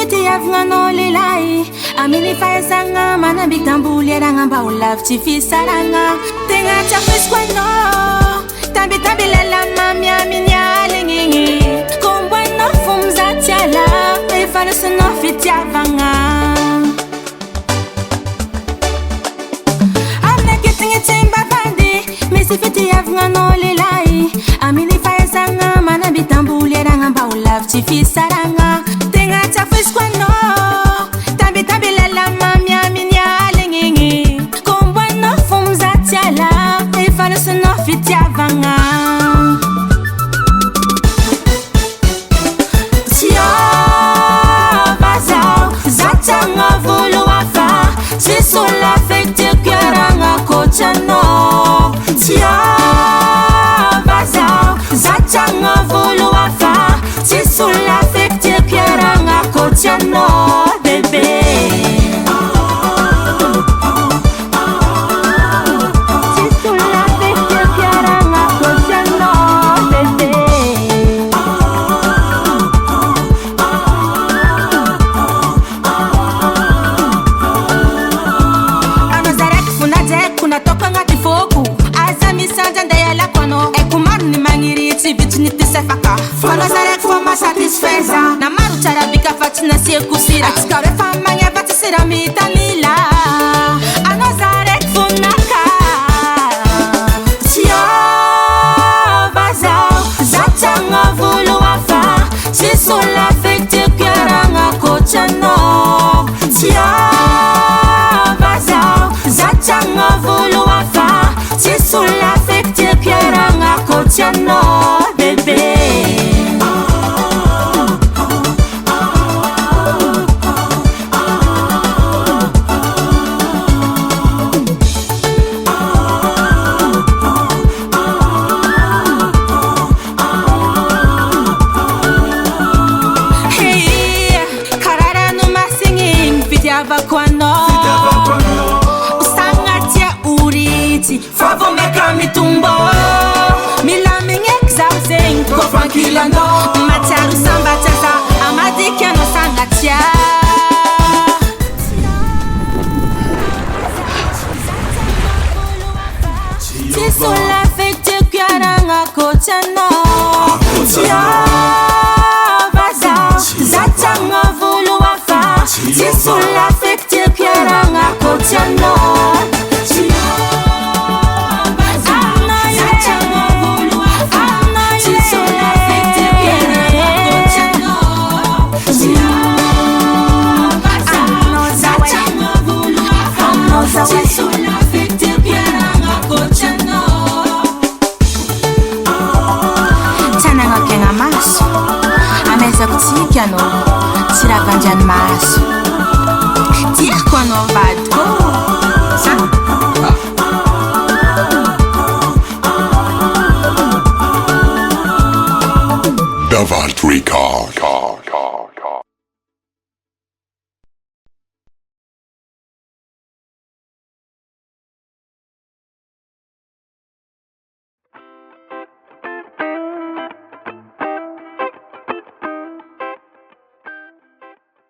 fitiavagna lehilahy amin'ny fahazagna manambiky tamboly aragna mba ho lavitsy fisaragna tegna tsy afisiko anao tambitamby lelamamy amin'ny aligny kombo anao fo mizatsy ala efa nosinao fitiavagna aminaketagna tsy mba vandy misy fitiavagna anao lehilahy amin'ny fahazagna manambiky tamboly aragna mba ho lavitsy fisaragna tegna tsy afisiko anao tambitamby lelamamy amin'ny aligny kombo anao fo mizatsy ala efa nosinao fitiavagna Sola fekte këranga kochano Tia bazao Zachanga volo afa Si sola fekte këranga kochano Bebe Si sola fekte këranga kochano Bebe Natoka ngati foku Aza misanja ndayala kwano Ekumaru ni mangiriti vitu nitisefaka Fana zarek foma satisfeza Na maru charabika fatina siye kusira Atsikare famanya vatisira mitalila Ano zarek funaka Tia bazao Zachanga vulu wafa Sisola fekte këranga kochano Tia Zachanga volo afa Si sulla fekte këranga kochano Bebe Hey, karara numa singing Vidiava kwano Favo meka mitumbo Mila mingek zauzeng Kofankilando Mataru samba chaza Amadikya no sangatia Sisola fekte këranga kochano Tia bazao Zachanga vulu wafa Sisola fekte këranga kochano Sola fekte këranga kochano Tanagna kegna maso Amezako tsika anao Tsy raha vandrany maso Tiako anao vadiko Davalt Records